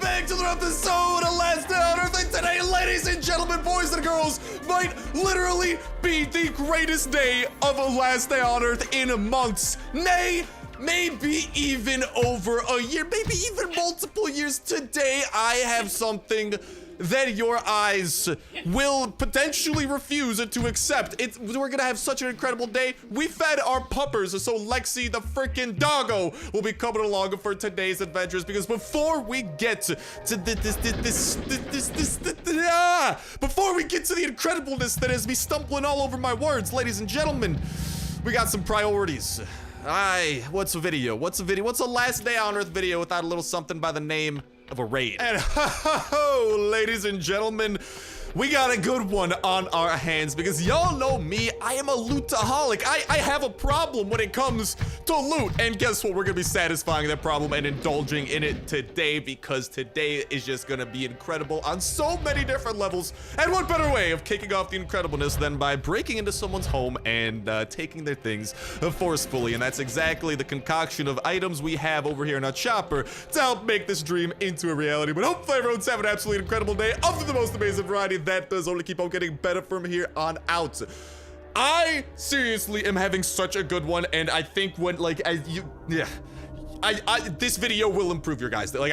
back to another episode of Last Day on Earth, and today, ladies and gentlemen, boys and girls, might literally be the greatest day of a Last Day on Earth in months, nay, maybe even over a year, maybe even multiple years. Today, I have something that your eyes will potentially refuse to accept. We're gonna have such an incredible day. We fed our puppers, so Lexi the freaking doggo will be coming along for today's adventures, because before we get to before we get to the incredibleness that has me stumbling all over my words, ladies and gentlemen, we got some priorities. What's a video? What's a Last Day on Earth video without a little something by the name of a raid? And ladies and gentlemen, we got a good one on our hands, because y'all know me, I am a lootaholic. I have a problem when it comes to loot, and guess what? We're gonna be satisfying that problem and indulging in it today, because today is just gonna be incredible on so many different levels. And what better way of kicking off the incredibleness than by breaking into someone's home and taking their things forcefully? And that's exactly the concoction of items we have over here in our chopper to help make this dream into a reality. But hopefully everyone's having an absolutely incredible day of the most amazing variety that does only keep on getting better from here on out. I seriously am having such a good one, and I think when this video will improve your guys. Like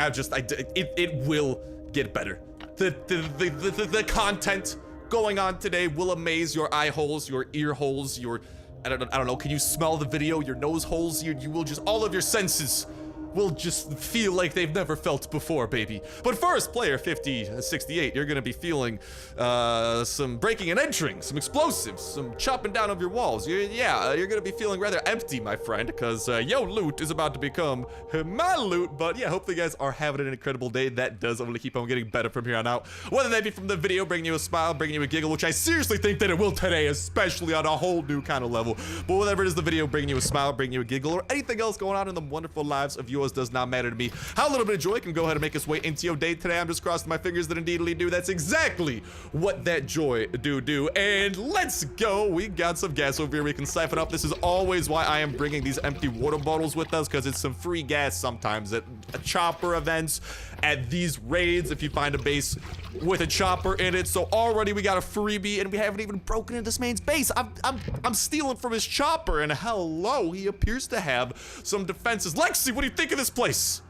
it will get better. The content going on today will amaze your eye holes, your ear holes, your I don't know. Can you smell the video? Your nose holes. You will just, all of your senses will just feel like they've never felt before, baby. But first, player 5068, you're gonna be feeling some breaking and entering, some explosives, some chopping down of your walls. You're gonna be feeling rather empty, my friend, because your loot is about to become my loot. But yeah, hopefully you guys are having an incredible day. That does only keep on getting better from here on out. Whether that be from the video bringing you a smile, bringing you a giggle, which I seriously think that it will today, especially on a whole new kind of level. But whatever it is, the video bringing you a smile, bringing you a giggle, or anything else going on in the wonderful lives of yours does not matter to me. How a little bit of joy can go ahead and make its way into your day today. I'm just crossing my fingers that indeedly do. That's exactly what that joy do. And let's go. We got some gas over here we can siphon up. This is always why I am bringing these empty water bottles with us, because it's some free gas sometimes at chopper events, at these raids, if you find a base with a chopper in it. So already we got a freebie, and we haven't even broken into this man's base. I'm stealing from his chopper, and hello, he appears to have some defenses. Lexi, what do you think of this place?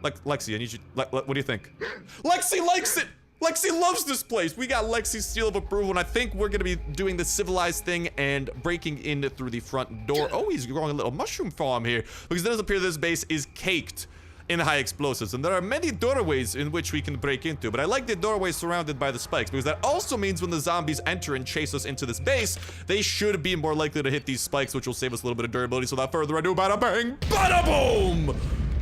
Lexi, I need you. What do you think? Lexi likes it. Lexi loves this place. We got Lexi's seal of approval, and I think we're gonna be doing the civilized thing and breaking in through the front door. Oh, he's growing a little mushroom farm here, because it does appear this base is caked in high explosives, and there are many doorways in which we can break into. But I like the doorway surrounded by the spikes, because that also means when the zombies enter and chase us into this base, they should be more likely to hit these spikes, which will save us a little bit of durability. So without further ado, bada bang, bada boom!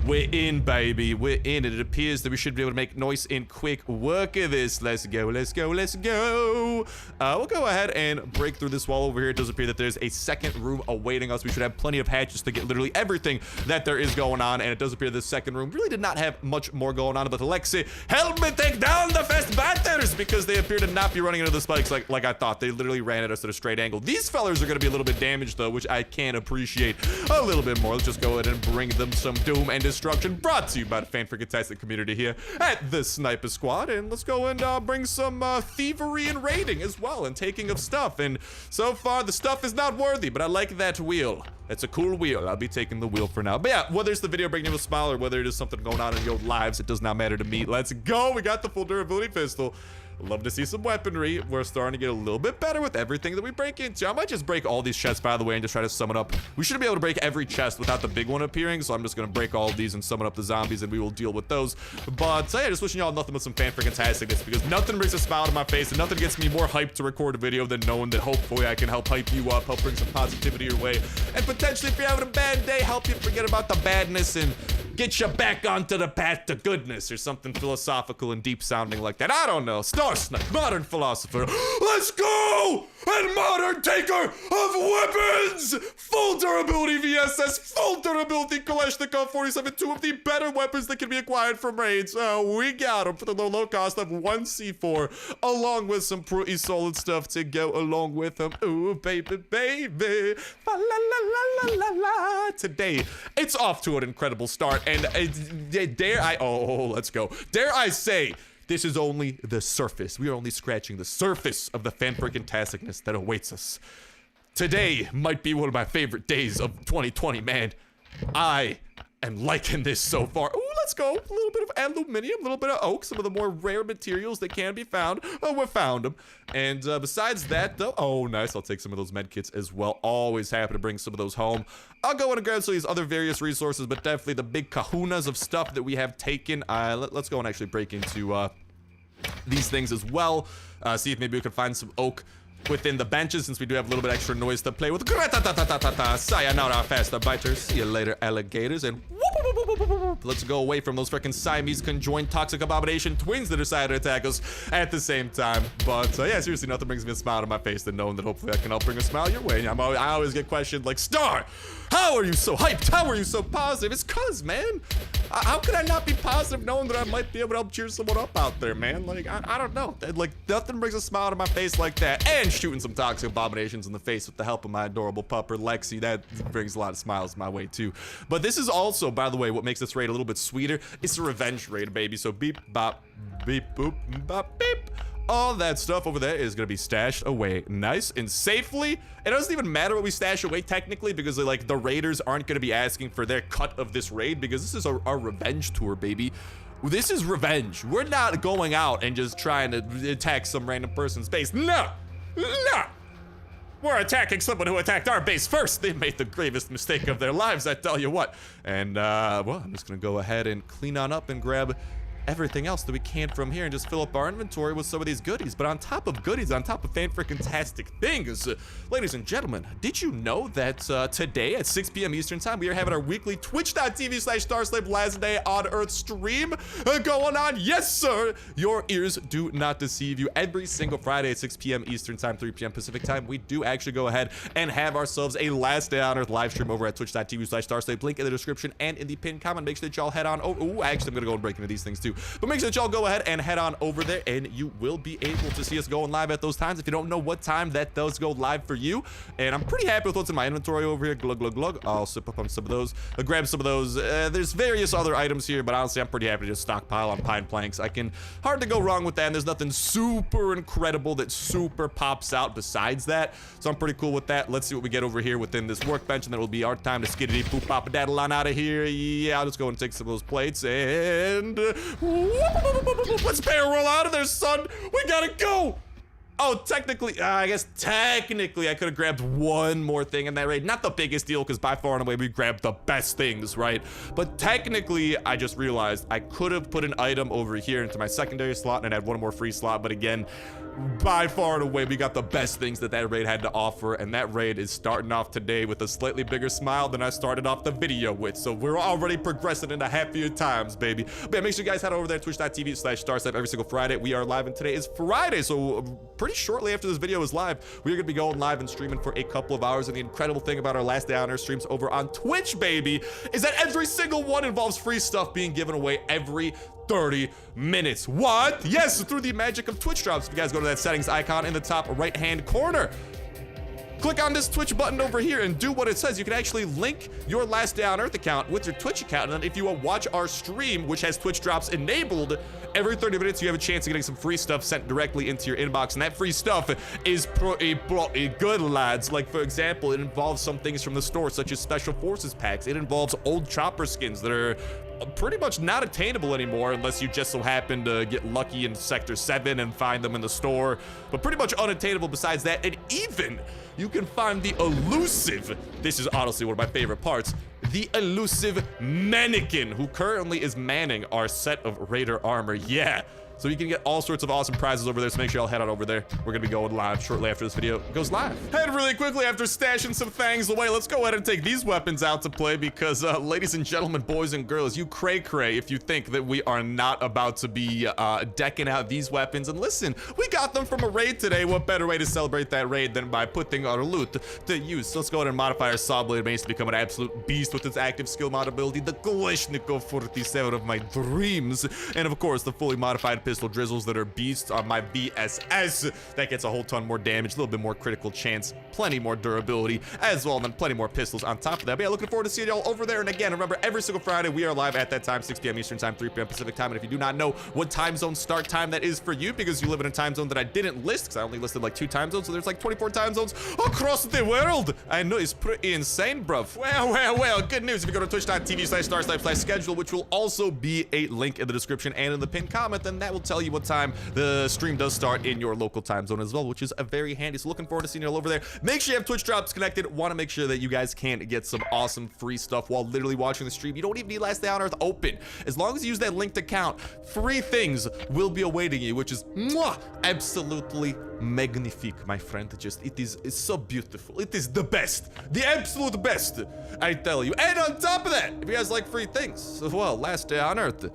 We're in, baby. We're in. It appears that we should be able to make nice and quick work of this. Let's go, let's go, let's go. We'll go ahead and break through this wall over here. It does appear that there's a second room awaiting us. We should have plenty of hatches to get literally everything that there is going on. And it does appear this second room really did not have much more going on. But Alexi, help me take down the fast batters, because they appear to not be running into the spikes like I thought. They literally ran at us at a straight angle. These fellers are going to be a little bit damaged, though, which I can appreciate a little bit more. Let's just go ahead and bring them some doom and destruction, brought to you by the fan-freaking-tastic community here at the Sniper Squad. And let's go and bring some thievery and raiding as well, and taking of stuff. And so far the stuff is not worthy, but I like that wheel. It's a cool wheel. I'll be taking the wheel for now. But yeah, whether it's the video bringing you a smile or whether it is something going on in your lives, it does not matter to me. Let's go. We got the full durability pistol. Love to see some weaponry. We're starting to get a little bit better with everything that we break into. I might just break all these chests, by the way, and just try to summon up. We should be able to break every chest without the big one appearing, so I'm just going to break all of these and summon up the zombies, and we will deal with those. But yeah, just wishing y'all nothing but some fan-freaking-tasticness, because nothing brings a smile to my face, and nothing gets me more hyped to record a video than knowing that hopefully I can help hype you up, help bring some positivity your way, and potentially, if you're having a bad day, help you forget about the badness and get you back onto the path to goodness, or something philosophical and deep sounding like that. I don't know. Starsnipe, modern philosopher. Let's go! and modern taker of weapons! Full durability VSS, full durability Kalashnikov 47, two of the better weapons that can be acquired from raids. We got them for the low cost of 1 C4, along with some pretty solid stuff to go along with them. Ooh, baby, baby. La la la la la la. Today, it's off to an incredible start, and let's go. Dare I say, this is only the surface. We are only scratching the surface of the fan-freaking-tasticness that awaits us. Today might be one of my favorite days of 2020, man. I am liking this so far. Ooh, let's go. A little bit of aluminium, a little bit of oak, some of the more rare materials that can be found. Oh, we found them. And besides that, though, oh, nice. I'll take some of those med kits as well. Always happy to bring some of those home. I'll go in and grab some of these other various resources, but definitely the big kahunas of stuff that we have taken. Let's go and actually break into these things as well. See if maybe we can find some oak within the benches, since we do have a little bit extra noise to play with. Sayonara, faster biters. See you later, alligators. And let's go away from those freaking Siamese conjoined toxic abomination twins that decided to attack us at the same time. But yeah, seriously, nothing brings me a smile to my face than knowing that hopefully I can help bring a smile your way. I always get questioned like, Star, how are you so hyped? How are you so positive? It's cuz, man. How could I not be positive knowing that I might be able to help cheer someone up out there, man? Like, I don't know. Like, nothing brings a smile to my face like that. And shooting some toxic abominations in the face with the help of my adorable pupper, Lexi, that brings a lot of smiles my way, too. But this is also, by the way, what makes this raid a little bit sweeter. It's a revenge raid, baby. So beep, bop, beep, boop, bop, beep. All that stuff over there is going to be stashed away nice and safely. It doesn't even matter what we stash away technically, because like the raiders aren't going to be asking for their cut of this raid, because this is our revenge tour, baby. This is revenge. We're not going out and just trying to attack some random person's base. No, no. We're attacking someone who attacked our base first. They made the gravest mistake of their lives, I tell you what. And well, I'm just going to go ahead and clean on up and grab everything else that we can from here and just fill up our inventory with some of these goodies. But on top of goodies, on top of fan-freaking-tastic things, ladies and gentlemen, did you know that today at 6 p.m. Eastern Time, we are having our weekly twitch.tv/Starsnipe last day on Earth stream going on? Yes, sir! Your ears do not deceive you. Every single Friday at 6 p.m. Eastern Time, 3 p.m. Pacific Time, we do actually go ahead and have ourselves a last day on Earth live stream over at twitch.tv/Starsnipe. Link in the description and in the pinned comment. Make sure that y'all head on over. Ooh, actually, I'm going to go and break into these things too. But make sure that y'all go ahead and head on over there, and you will be able to see us going live at those times. If you don't know what time that does go live for you, and I'm pretty happy with what's in my inventory over here. Glug, glug, glug. I'll sip up on some of those. I'll grab some of those. There's various other items here, but honestly, I'm pretty happy to just stockpile on pine planks. I can hard to go wrong with that, and there's nothing super incredible that super pops out besides that. So I'm pretty cool with that. Let's see what we get over here within this workbench, and then it'll be our time to skiddity poop pop a daddle on out of here. Yeah, I'll just go and take some of those plates and let's pay a roll out of there, son. We gotta go. Oh, technically, I guess technically I could have grabbed one more thing in that raid. Not the biggest deal, because by far and away we grabbed the best things, right? But technically, I just realized I could have put an item over here into my secondary slot and had one more free slot. But again, by far and away, we got the best things that raid had to offer, and that raid is starting off today with a slightly bigger smile than I started off the video with. So we're already progressing into happier times, baby. But yeah, make sure you guys head over there, twitch.tv/Starsnipe every single Friday. We are live, and today is Friday, so pretty shortly after this video is live, we are going to be going live and streaming for a couple of hours. And the incredible thing about our last day on our streams over on Twitch, baby, is that every single one involves free stuff being given away every 30 minutes. What? Yes, through the magic of Twitch drops. If you guys go to that settings icon in the top right hand corner, click on this Twitch button over here and do what it says. You can actually link your Last Day on Earth account with your Twitch account, and then if you watch our stream, which has Twitch drops enabled, every 30 minutes you have a chance of getting some free stuff sent directly into your inbox, and that free stuff is pretty good, lads. Like, for example, it involves some things from the store, such as Special Forces packs. It involves old chopper skins that are pretty much not attainable anymore unless you just so happen to get lucky in Sector 7 and find them in the store, but pretty much unattainable besides that. And even you can find the elusive, this is honestly one of my favorite parts, the elusive mannequin who currently is manning our set of Raider armor. Yeah, So you can get all sorts of awesome prizes over there, so make sure y'all head on over there. We're gonna be going live shortly after this video goes live. And really quickly, after stashing some things away, let's go ahead and take these weapons out to play because, ladies and gentlemen, boys and girls, you cray-cray if you think that we are not about to be decking out these weapons. And listen, we got them from a raid today. What better way to celebrate that raid than by putting our loot to use? So let's go ahead and modify our saw blade base to become an absolute beast with its active skill mod ability, the Kalashnikov 47 of my dreams. And of course, the fully modified pistol drizzles that are beasts on my VSS. That gets a whole ton more damage, a little bit more critical chance, plenty more durability as well, and then plenty more pistols on top of that. But yeah, looking forward to seeing y'all over there. And again, remember, every single Friday we are live at that time, 6 p.m. Eastern time, 3 p.m. Pacific time. And if you do not know what time zone start time that is for you, because you live in a time zone that I didn't list, because I only listed like 2 time zones, so there's like 24 time zones across the world. I know, it's pretty insane, bruv. Well, good news. If you go to twitch.tv/starsnipe/schedule, which will also be a link in the description and in the pinned comment, then that will tell you what time the stream does start in your local time zone as well, which is very handy. So looking forward to seeing you all over there. Make sure you have Twitch drops connected. Want to make sure that you guys can get some awesome free stuff while literally watching the stream. You don't even need Last Day on Earth open. As long as you use that linked account, free things will be awaiting you, which is absolutely magnifique, my friend. It's so beautiful. It is the best, the absolute best, I tell you. And on top of that, if you guys like free things, well, Last Day on Earth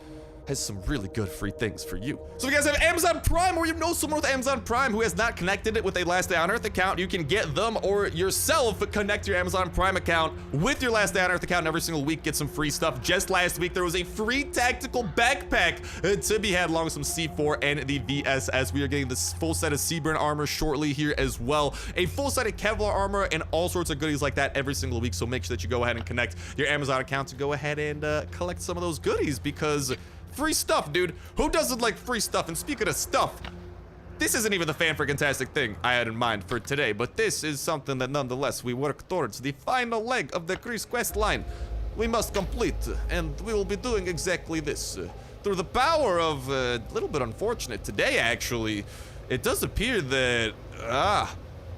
has some really good free things for you. So if you guys have Amazon Prime, or you know someone with Amazon Prime who has not connected it with a Last Day on Earth account, you can get them or yourself connect your Amazon Prime account with your Last Day on Earth account, and every single week get some free stuff. Just last week there was a free tactical backpack to be had along with some C4 and the VSS. We are getting this full set of Seaburn armor shortly here as well, a full set of Kevlar armor, and all sorts of goodies like that every single week. So make sure that you go ahead and connect your Amazon account to go ahead and collect some of those goodies, because free stuff, dude. Who doesn't like free stuff? And speaking of stuff, this isn't even the fan-freaking-tastic thing I had in mind for today, but this is something that nonetheless we work towards. The final leg of the Chris quest line we must complete, and we will be doing exactly this. Through the power of a little bit unfortunate today, actually, it does appear that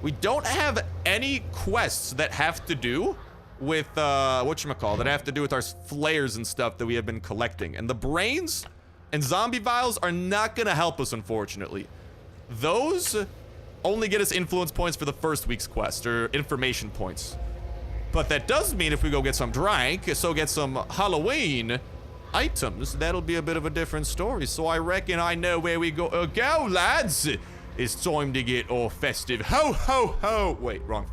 we don't have any quests that have to do with that have to do with our flares and stuff that we have been collecting. And the brains and zombie vials are not gonna help us, unfortunately. Those only get us influence points for the first week's quest, or information points. But that does mean if we go get some drink, so get some Halloween items, that'll be a bit of a different story. So I reckon I know where we go. Go, lads! It's time to get all festive. Ho, ho, ho! Wait, wrong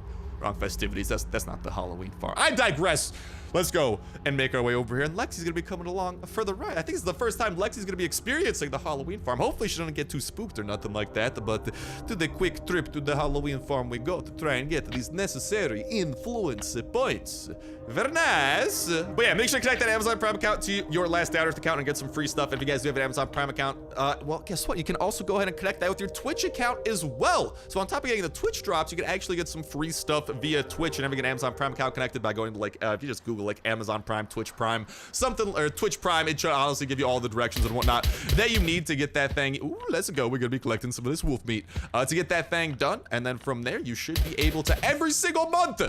festivities. That's not the Halloween farm. I digress. Let's go and make our way over here. And Lexi's gonna be coming along for the ride. I think it's the first time Lexi's gonna be experiencing the Halloween farm. Hopefully she doesn't get too spooked or nothing like that. But to the quick trip to the Halloween farm we go to try and get these necessary influence points. Very nice. But yeah, make sure to connect that Amazon Prime account to your Last Day on Earth account and get some free stuff. If you guys do have an Amazon Prime account, well, guess what? You can also go ahead and connect that with your Twitch account as well. So on top of getting the Twitch drops, you can actually get some free stuff via Twitch and having an Amazon Prime account connected by going to, like, if you just Google like Amazon Prime, Twitch Prime, something, or Twitch Prime, it should honestly give you all the directions and whatnot that you need to get that thing. Ooh, let's go. We're gonna be collecting some of this wolf meat to get that thing done, and then from there you should be able to every single month,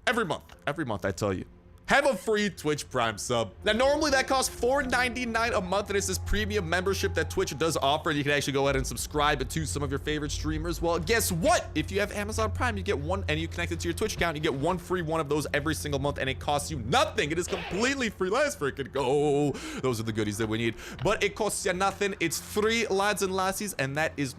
every month, I tell you, have a free Twitch Prime sub. Now, normally that costs $4.99 a month, and it's this premium membership that Twitch does offer. You can actually go ahead and subscribe to some of your favorite streamers. Well, guess what? If you have Amazon Prime, you get one, and you connect it to your Twitch account, you get one free one of those every single month, and it costs you nothing. It is completely free. Let's freaking go. Those are the goodies that we need. But it costs you nothing. It's free, lads and lassies, and that is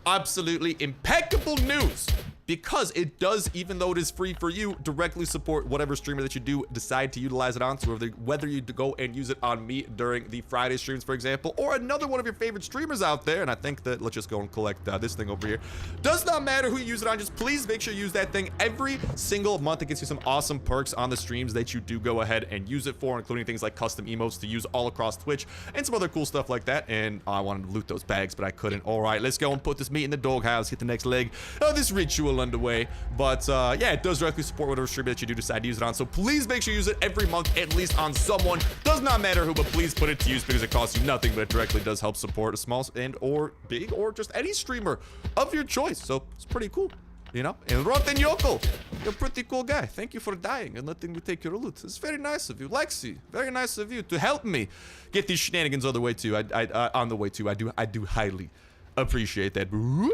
absolutely impeccable news. Because it does, even though it is free for you, directly support whatever streamer that you do decide to utilize it on. So whether you go and use it on me during the Friday streams, for example, or another one of your favorite streamers out there, and I think that, let's just go and collect this thing over here. Does not matter who you use it on, just please make sure you use that thing every single month. It gets you some awesome perks on the streams that you do go ahead and use it for, including things like custom emotes to use all across Twitch and some other cool stuff like that. And I wanted to loot those bags, but I couldn't. All right, let's go and put this meat in the doghouse, get the next leg of this ritual underway. But yeah, it does directly support whatever streamer that you do decide to use it on, so please make sure you use it every month, at least on someone. Does not matter who, but please put it to use, because it costs you nothing, but it directly does help support a small and or big or just any streamer of your choice. So it's pretty cool. you know? And Rotten Yoko, you're a pretty cool guy. Thank you for dying and letting me take your loot. It's very nice of you. Lexi, very nice of you to help me get these shenanigans on the way too. On the way too. I do highly appreciate that.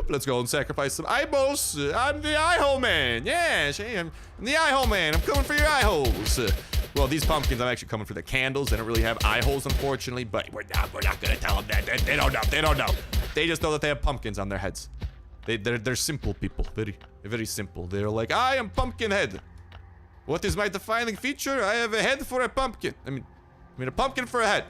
Let's go and sacrifice some eyeballs. I'm the eye hole man. Yeah, I'm the eye hole man. I'm coming for your eye holes. Well, these pumpkins, I'm actually coming for the candles. They don't really have eye holes, unfortunately, but we're not gonna tell them that. They don't know. They don't know. They just know that they have pumpkins on their heads. They're simple people. Very simple. They're like, I am Pumpkinhead. What is my defining feature? I have a head for a pumpkin. I mean a pumpkin for a head.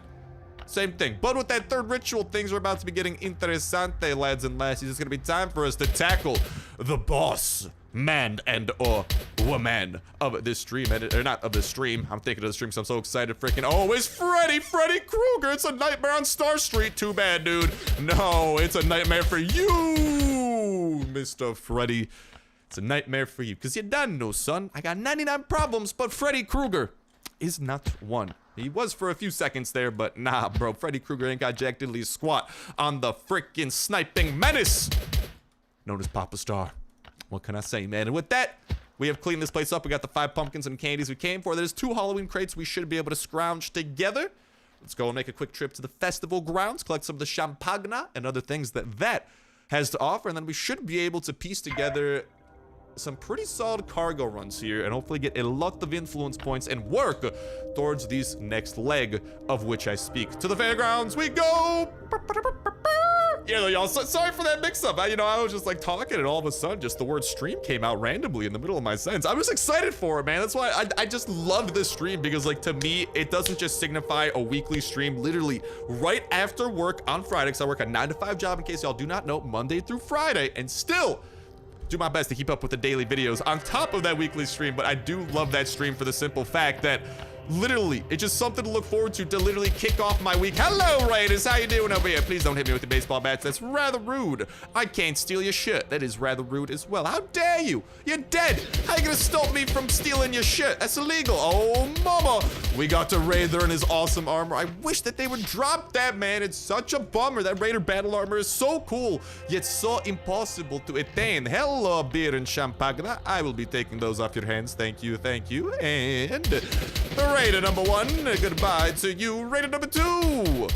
Same thing. But with that third ritual, things are about to be getting interessante, lads and lassies. It's gonna be time for us to tackle the boss man and or woman of this stream. Or not of this stream. I'm thinking of the stream because I'm so excited. Freaking, oh, it's Freddy Krueger. It's a nightmare on Star Street. Too bad, dude. No, it's a nightmare for you, Mr. Freddy. It's a nightmare for you. Because you done know, son. I got 99 problems, but Freddy Krueger is not one. He was for a few seconds there, but nah, bro. Freddy Krueger ain't got jack diddly squat on the freaking sniping menace known as Papa Star. What can I say, man? And with that, we have cleaned this place up. We got the 5 pumpkins and candies we came for. There's 2 Halloween crates we should be able to scrounge together. Let's go and make a quick trip to the festival grounds, collect some of the champagne and other things that has to offer, and then we should be able to piece together some pretty solid cargo runs here and hopefully get a lot of influence points and work towards this next leg of which I speak. To the fairgrounds we go! Yeah, y'all, sorry for that mix-up. I was just like talking and all of a sudden just the word stream came out randomly in the middle of my sentence. I was excited for it, man. That's why I just loved this stream because, like, to me, it doesn't just signify a weekly stream. Literally, right after work on Friday, because I work a 9-to-5 job, in case y'all do not know, Monday through Friday, and still do my best to keep up with the daily videos on top of that weekly stream. But I do love that stream for the simple fact that literally it's just something to look forward to literally kick off my week. Hello, Raiders, how you doing over here? Please don't hit me with the baseball bats. That's rather rude. I can't steal your shit. That is rather rude as well. How dare you? You're dead. How you gonna stop me from stealing your shit? That's illegal. Oh, mama. We got to Raider in his awesome armor. I wish that they would drop that, man. It's such a bummer. That Raider battle armor is so cool, yet so impossible to attain. Hello, beer and champagne. I will be taking those off your hands. Thank you, thank you. And Raider number 1, goodbye to you. Raider number 2,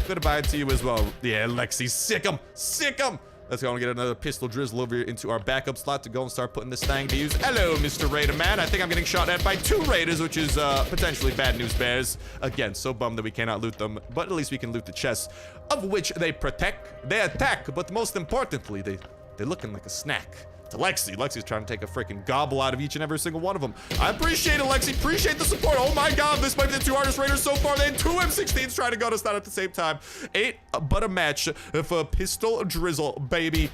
goodbye to you as well. Yeah, Lexi, sick 'em, sick 'em. Let's go and get another pistol drizzle over here into our backup slot to go and start putting this thing to use. Hello, Mr. Raider man. I think I'm getting shot at by 2 Raiders, which is potentially bad news bears. Again, so bummed that we cannot loot them, but at least we can loot the chests, of which they protect, they attack, but most importantly, they're looking like a snack to Lexi. Lexi's trying to take a freaking gobble out of each and every single one of them. I appreciate it, Lexi. Appreciate the support. Oh my god, this might be the 2 hardest Raiders so far. They had 2 M16s trying to gun us down at the same time. 8 but a match for pistol drizzle, baby.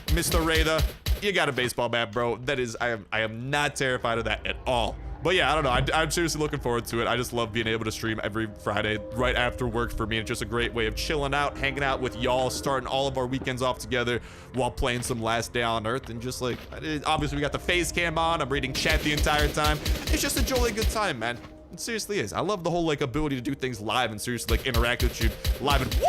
Mr. Raider, you got a baseball bat, bro. That is, I am not terrified of that at all. But yeah, I don't know. I'm seriously looking forward to it. I just love being able to stream every Friday right after work for me. It's just a great way of chilling out, hanging out with y'all, starting all of our weekends off together while playing some Last Day on Earth. And just like, obviously we got the face cam on. I'm reading chat the entire time. It's just a jolly good time, man. It seriously is. I love the whole like ability to do things live and seriously like interact with you live and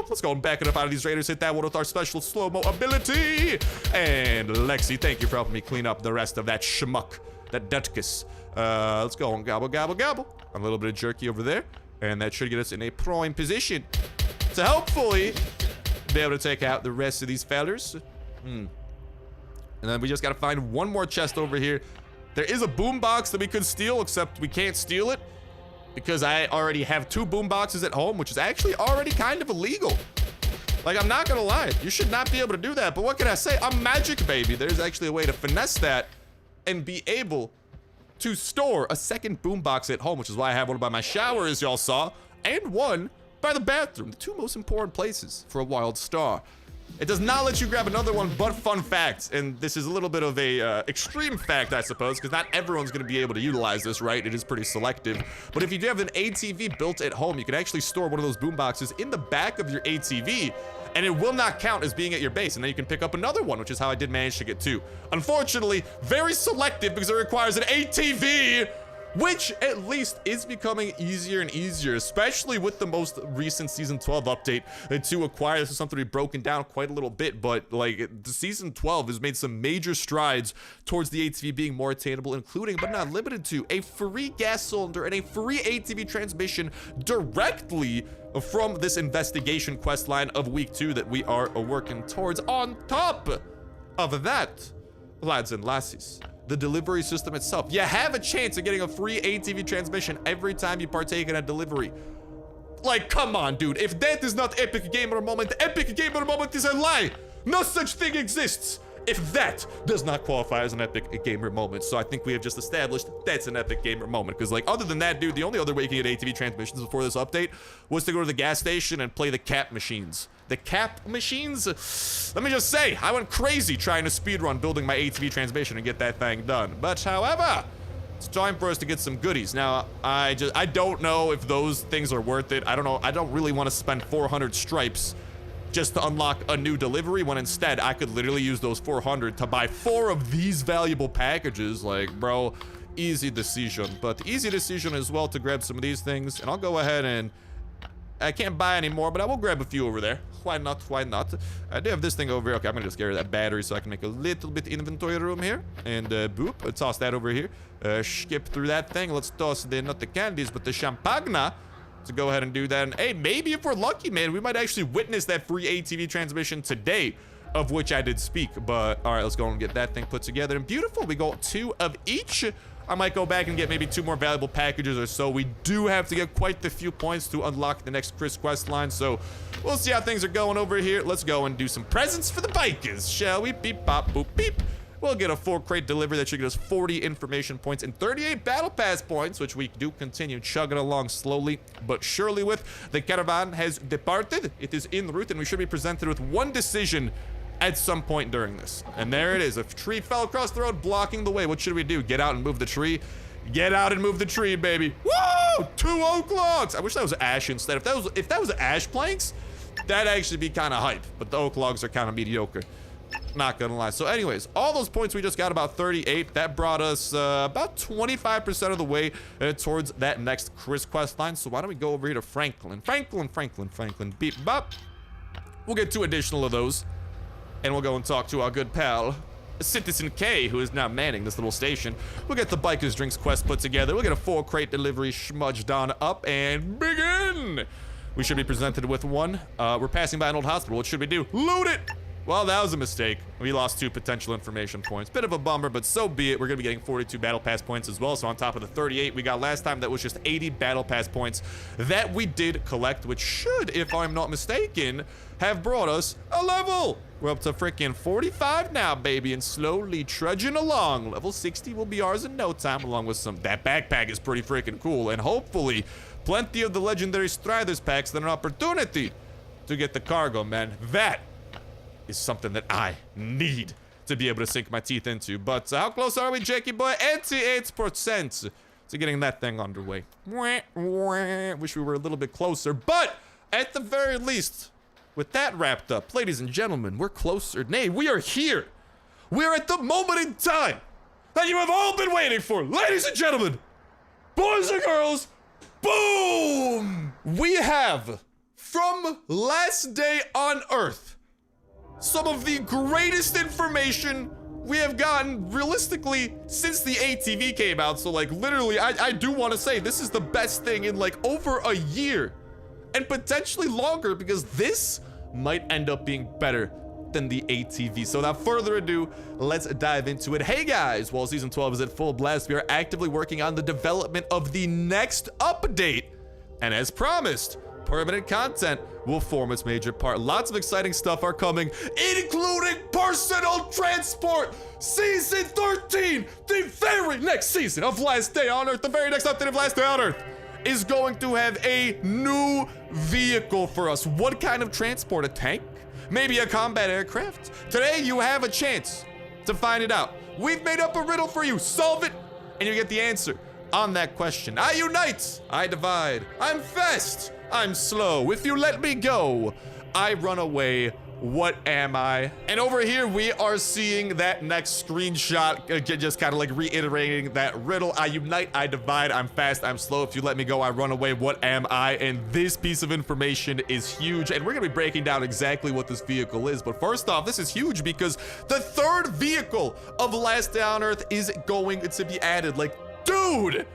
let's go and back it up out of these Raiders. Hit that one with our special slow-mo ability. And Lexi, thank you for helping me clean up the rest of that schmuck. That Dutkus. Let's go and gobble, gobble, gobble. A little bit of jerky over there. And that should get us in a prime position to hopefully be able to take out the rest of these fellers. And then we just got to find one more chest over here. There is a boombox that we could steal, except we can't steal it because I already have 2 boomboxes at home, which is actually already kind of illegal. Like, I'm not gonna lie. You should not be able to do that. But what can I say? I'm magic, baby. There's actually a way to finesse that and be able to store a second boombox at home, which is why I have one by my shower, as y'all saw, and one by the bathroom, the 2 most important places for a wild star. It does not let you grab another one, but fun fact, and this is a little bit of a extreme fact, I suppose, because not everyone's going to be able to utilize this, right? It is pretty selective. But if you do have an ATV built at home, you can actually store one of those boomboxes in the back of your ATV, and it will not count as being at your base, and then you can pick up another one, which is how I did manage to get 2. Unfortunately, very selective because it requires an ATV which at least is becoming easier and easier, especially with the most recent Season 12 update to acquire. This is something we've broken down quite a little bit, but like the Season 12 has made some major strides towards the ATV being more attainable, including but not limited to a free gas cylinder and a free ATV transmission directly from this investigation quest line of week 2 that we are working towards. On top of that, lads and lassies, the delivery system itself. You have a chance of getting a free ATV transmission every time you partake in a delivery. Like, come on, dude. If that is not epic gamer moment is a lie. No such thing exists. If that does not qualify as an epic gamer moment. So I think we have just established that's an epic gamer moment. Because, like, other than that, dude, the only other way you can get ATV transmissions before this update was to go to the gas station and play the cap machines. The cap machines? Let me just say, I went crazy trying to speedrun building my ATV transmission and get that thing done. But, however, it's time for us to get some goodies. Now, I don't know if those things are worth it. I don't know. I don't really want to spend 400 stripes just to unlock a new delivery, when instead I could literally use those 400 to buy 4 of these valuable packages. Like, bro, easy decision. But easy decision as well to grab some of these things. And I'll go ahead and I can't buy any more, but I will grab a few over there. Why not? Why not? I do have this thing over here. Okay, I'm gonna just get rid of that battery so I can make a little bit inventory room here. And boop, let's toss that over here. Skip through that thing. Let's toss not the candies, but the champagne. To go ahead and do that. And hey, maybe if we're lucky, man, we might actually witness that free ATV transmission today, of which I did speak. But all right, let's go and get that thing put together. And beautiful, we got 2 of each. I might go back and get maybe 2 more valuable packages or so. We do have to get quite the few points to unlock the next Chris quest line, so we'll see how things are going over here. Let's go and do some presents for the bikers, shall we? Beep, bop, boop, beep. We'll get a 4 crate delivery that should get us 40 information points and 38 battle pass points, which we do continue chugging along slowly but surely with. The caravan has departed. It is en route, and we should be presented with 1 decision at some point during this. And there it is. A tree fell across the road, blocking the way. What should we do? Get out and move the tree? Get out and move the tree, baby. Woo! 2 oak logs. I wish that was ash instead. If that was ash planks, that'd actually be kind of hype. But the oak logs are kind of mediocre. Not gonna lie. So anyways, all those points we just got, about 38, that brought us about 25% of the way towards that next Chris quest line. So why don't we go over here to Franklin, beep bop. We'll get 2 additional of those, and we'll go and talk to our good pal Citizen K, who is now manning this little station. We'll get the Bikers Drinks quest put together. We'll get a 4 crate delivery smudged on up and begin. We should be presented with 1. We're passing by an old hospital. What should we do? Loot it. Well, that was a mistake. We lost 2 potential information points. Bit of a bummer, but so be it. We're going to be getting 42 battle pass points as well. So on top of the 38 we got last time, that was just 80 battle pass points that we did collect, which should, if I'm not mistaken, have brought us a level. We're up to freaking 45 now, baby, and slowly trudging along. Level 60 will be ours in no time, along with some... That backpack is pretty freaking cool, and hopefully plenty of the legendary Striders packs that are an opportunity to get the cargo, man. That is something that I need to be able to sink my teeth into. But how close are we, Jakey boy? 88% to getting that thing underway. Wish we were a little bit closer, but at the very least, with that wrapped up, ladies and gentlemen, we're closer. Nay, we are here. We are at the moment in time that you have all been waiting for. Ladies and gentlemen, boys and girls, boom! We have, from last day on Earth, some of the greatest information we have gotten realistically since the ATV came out. So like literally, I do want to say this is the best thing in like over a year and potentially longer, because this might end up being better than the ATV. So without further ado, let's dive into it. Hey guys, while season 12 is at full blast, we are actively working on the development of the next update. And as promised, permanent content will form its major part. Lots of exciting stuff are coming, including personal transport. Season 13, the very next season of Last Day on Earth, the very next update of Last Day on Earth, is going to have a new vehicle for us. What kind of transport? A tank? Maybe a combat aircraft? Today, you have a chance to find it out. We've made up a riddle for you. Solve it, and you get the answer on that question. I unite, I divide. I'm fast, I'm slow. If you let me go, I run away what am I? And over here, we are seeing that next screenshot, just kind of like reiterating that riddle. I unite, I divide, I'm fast, I'm slow. If you let me go, I run away. What am I? And this piece of information is huge. And we're gonna be breaking down exactly what this vehicle is. But first off, this is huge because the third vehicle of Last Day on Earth is going to be added. Like, dude,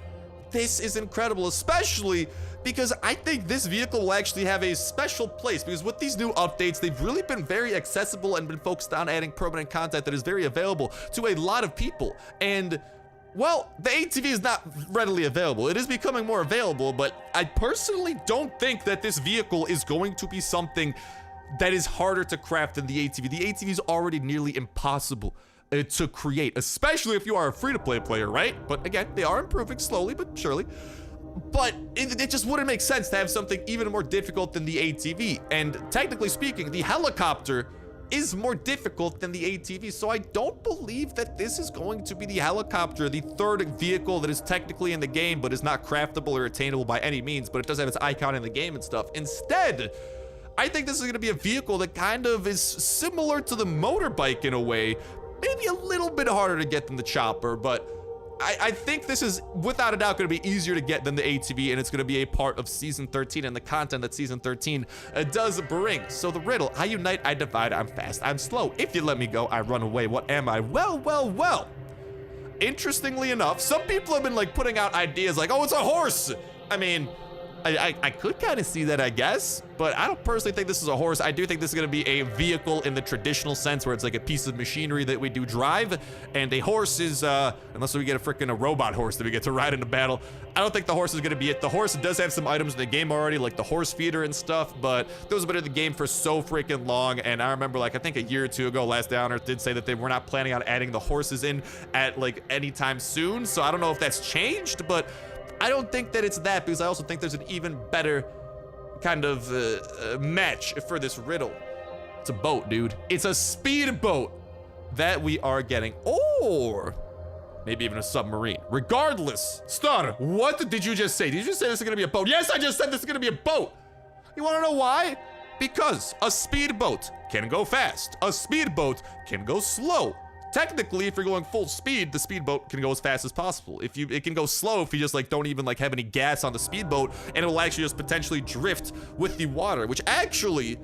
this is incredible, especially because I think this vehicle will actually have a special place, because with these new updates, they've really been very accessible and been focused on adding permanent content that is very available to a lot of people. And well, the ATV is not readily available. It is becoming more available, but I personally don't think that this vehicle is going to be something that is harder to craft than the ATV. The ATV is already nearly impossible to create, especially if you are a free-to-play player, right? But again, they are improving slowly but surely. But it just wouldn't make sense to have something even more difficult than the ATV. And technically speaking, the helicopter is more difficult than the ATV. So I don't believe that this is going to be the helicopter, the third vehicle that is technically in the game, but is not craftable or attainable by any means, but it does have its icon in the game and stuff. Instead, I think this is gonna be a vehicle that kind of is similar to the motorbike in a way, maybe a little bit harder to get than the chopper, but I think this is without a doubt going to be easier to get than the ATV, and it's going to be a part of Season 13 and the content that Season 13 does bring. So the riddle, I unite, I divide, I'm fast, I'm slow. If you let me go, I run away. What am I? Well. Interestingly enough, some people have been like putting out ideas like, oh, it's a horse. I mean, I could kind of see that, I guess, but I don't personally think this is a horse. I do think this is going to be a vehicle in the traditional sense, where it's like a piece of machinery that we do drive, and a horse is, unless we get a robot horse that we get to ride into battle, I don't think the horse is going to be it. The horse does have some items in the game already, like the horse feeder and stuff, but those have been in the game for so freaking long, and I remember, like, I think a year or two ago, Last Day on Earth did say that they were not planning on adding the horses in at, like, anytime soon, so I don't know if that's changed, but I don't think that it's that, because I also think there's an even better kind of match for this riddle. It's a boat, dude. It's a speedboat that we are getting, or maybe even a submarine. Regardless, Star, what did you just say? Did you just say this is gonna be a boat? Yes, I just said this is gonna be a boat. You wanna know why? Because a speedboat can go fast. A speedboat can go slow. Technically, if you're going full speed, the speedboat can go as fast as possible. It can go slow if you just like don't even like have any gas on the speedboat, and it will actually just potentially drift with the water, which actually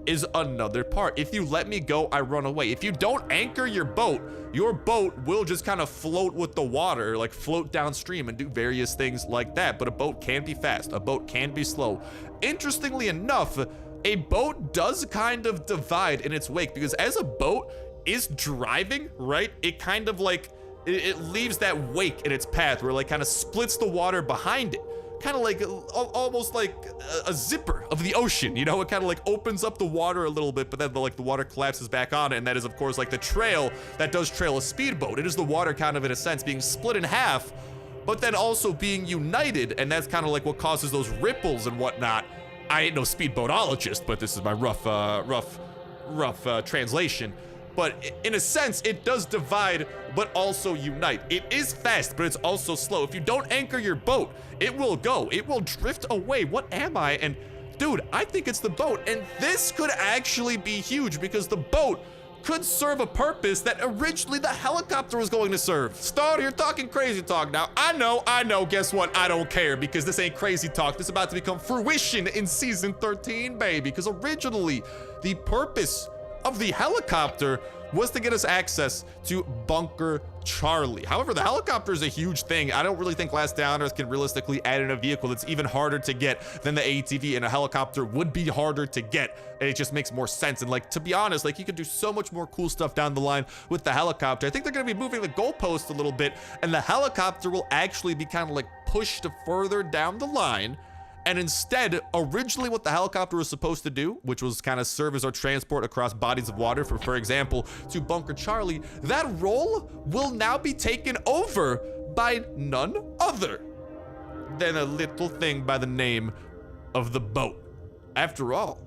is another part. If you let me go, I run away. If you don't anchor your boat will just kind of float with the water, like float downstream and do various things like that. But a boat can be fast, a boat can be slow. Interestingly enough, a boat does kind of divide in its wake, because as a boat is driving, right, it kind of like it leaves that wake in its path where it like kind of splits the water behind it, kind of like almost like a zipper of the ocean, you know. It kind of like opens up the water a little bit, but then the water collapses back on it, and that is of course like the trail that does trail a speedboat. It is the water kind of in a sense being split in half, but then also being united, and that's kind of like what causes those ripples and whatnot. I ain't no speedboatologist, but this is my rough translation. But in a sense, it does divide, but also unite. It is fast, but it's also slow. If you don't anchor your boat, it will go. It will drift away. What am I? And dude, I think it's the boat. And this could actually be huge, because the boat could serve a purpose that originally the helicopter was going to serve. Star, you're talking crazy talk now. I know. Guess what? I don't care, because this ain't crazy talk. This is about to become fruition in Season 13, baby. Because originally, the purpose of the helicopter was to get us access to Bunker Charlie. However, the helicopter is a huge thing. I don't really think Last Day on Earth can realistically add in a vehicle that's even harder to get than the ATV, and a helicopter would be harder to get, and it just makes more sense. And like, to be honest, like, you could do so much more cool stuff down the line with the helicopter. I think they're gonna be moving the goalpost a little bit, and the helicopter will actually be kind of like pushed further down the line. And instead, originally what the helicopter was supposed to do, which was kind of serve as our transport across bodies of water, for example, to Bunker Charlie, that role will now be taken over by none other than a little thing by the name of the boat. After all,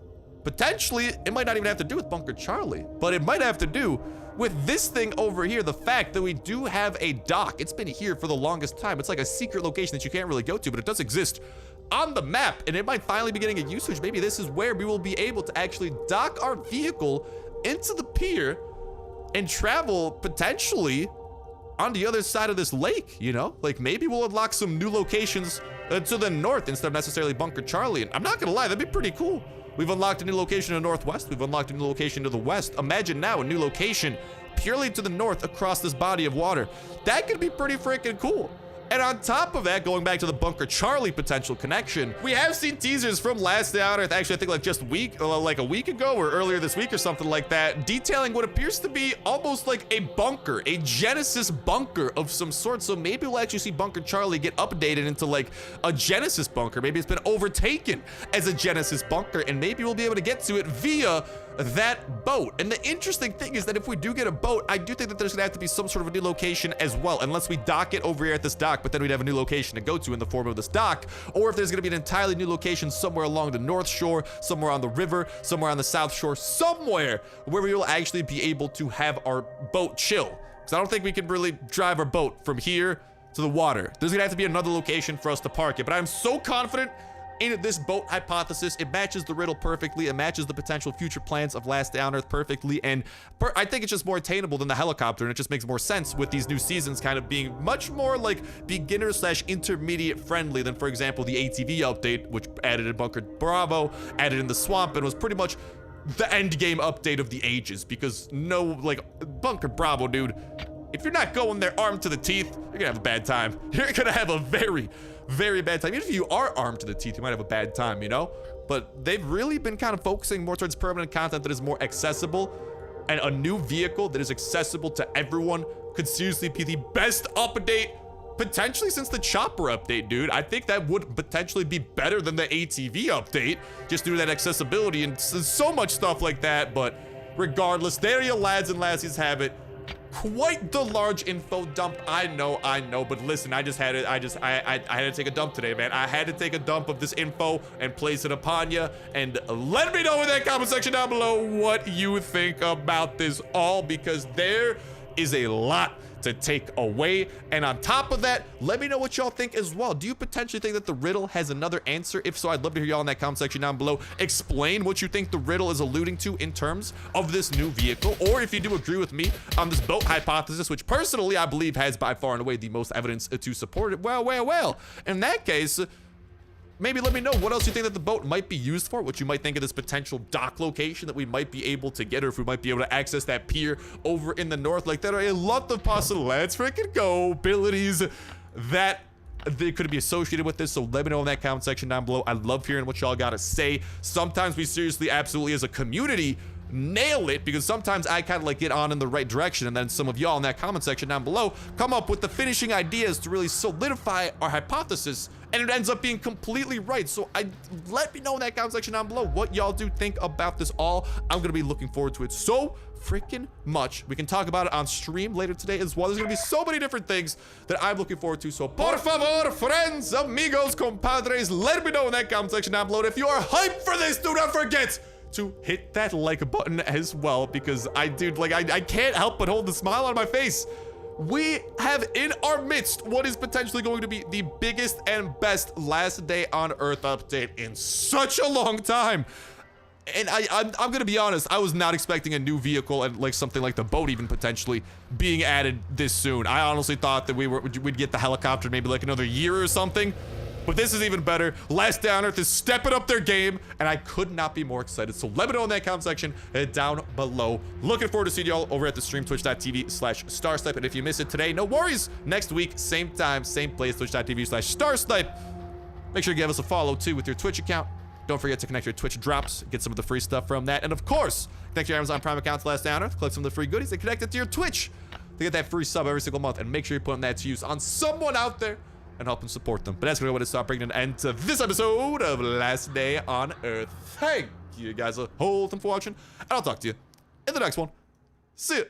potentially, it might not even have to do with Bunker Charlie, but it might have to do with this thing over here, the fact that we do have a dock. It's been here for the longest time. It's like a secret location that you can't really go to, but it does exist on the map, and it might finally be getting a usage. Maybe this is where we will be able to actually dock our vehicle into the pier and travel potentially on the other side of this lake, you know? Like, maybe we'll unlock some new locations to the north instead of necessarily Bunker Charlie. And I'm not gonna lie, that'd be pretty cool. We've unlocked a new location to the northwest. We've unlocked a new location to the west. Imagine now a new location purely to the north across this body of water. That could be pretty freaking cool. And on top of that, going back to the Bunker Charlie potential connection, we have seen teasers from Last Day on Earth, actually I think like just a week ago or earlier this week or something like that, detailing what appears to be almost like a bunker, a Genesis bunker of some sort. So maybe we'll actually see Bunker Charlie get updated into like a Genesis bunker. Maybe it's been overtaken as a Genesis bunker, and maybe we'll be able to get to it via that boat. And the interesting thing is that if we do get a boat, I do think that there's gonna have to be some sort of a new location as well, unless we dock it over here at this dock, but then we'd have a new location to go to in the form of this dock, or if there's gonna be an entirely new location somewhere along the north shore, somewhere on the river, somewhere on the south shore, somewhere where we will actually be able to have our boat chill. Because I don't think we can really drive our boat from here to the water. There's gonna have to be another location for us to park it, but I'm so confident in this boat hypothesis. It matches the riddle perfectly. It matches the potential future plans of Last Day on Earth perfectly, and I think it's just more attainable than the helicopter, and it just makes more sense with these new seasons kind of being much more like beginner / intermediate friendly than, for example, the ATV update, which added in Bunker Bravo, added in the swamp, and was pretty much the end game update of the ages. Because no, like, Bunker Bravo, dude, if you're not going there armed to the teeth, you're gonna have a bad time. You're gonna have a very bad time. Even if you are armed to the teeth, you might have a bad time, you know? But they've really been kind of focusing more towards permanent content that is more accessible, and a new vehicle that is accessible to everyone could seriously be the best update potentially since the chopper update, dude. I think that would potentially be better than the ATV update, just due to that accessibility and so much stuff like that. But regardless, there you lads and lassies have it. Quite the large info dump, I know, but listen, I had to take a dump today, man. I had to take a dump of this info and place it upon you, and let me know in that comment section down below what you think about this all, because there is a lot to take away. And on top of that, let me know what y'all think as well. Do you potentially think that the riddle has another answer? If so, I'd love to hear y'all in that comment section down below. Explain what you think the riddle is alluding to in terms of this new vehicle, or if you do agree with me on this boat hypothesis, which personally I believe has by far and away the most evidence to support it. Well, in that case, maybe let me know what else you think that the boat might be used for, what you might think of this potential dock location that we might be able to get, or if we might be able to access that pier over in the north. Like, there are a lot of possible, let's freaking go, abilities that they could be associated with this. So let me know in that comment section down below. I love hearing what y'all gotta say. Sometimes we seriously, absolutely, as a community, nail it, because sometimes I kind of like get on in the right direction, and then some of y'all in that comment section down below come up with the finishing ideas to really solidify our hypothesis, and it ends up being completely right. So let me know in that comment section down below what y'all do think about this all. I'm gonna be looking forward to it so freaking much. We can talk about it on stream later today as well. There's gonna be so many different things that I'm looking forward to. So por favor, friends, amigos, compadres, let me know in that comment section down below. And if you are hyped for this, do not forget to hit that like button as well, because I can't help but hold the smile on my face. We have in our midst what is potentially going to be the biggest and best Last Day on Earth update in such a long time. And I'm gonna be honest, I was not expecting a new vehicle and like something like the boat even potentially being added this soon. I honestly thought that we'd get the helicopter maybe like another year or something. But this is even better. Last Day on Earth is stepping up their game, and I could not be more excited. So let me know in that comment section down below. Looking forward to seeing y'all over at the stream, twitch.tv/Starsnipe. And if you miss it today, no worries. Next week, same time, same place, twitch.tv/Starsnipe. Make sure you give us a follow, too, with your Twitch account. Don't forget to connect your Twitch drops, get some of the free stuff from that. And, of course, connect your Amazon Prime account to Last Day on Earth, collect some of the free goodies, and connect it to your Twitch to get that free sub every single month. And make sure you're putting that to use on someone out there and help them support them. But that's going to start bringing an end to this episode of Last Day on Earth. Thank you guys a whole ton for watching, and I'll talk to you in the next one. See ya.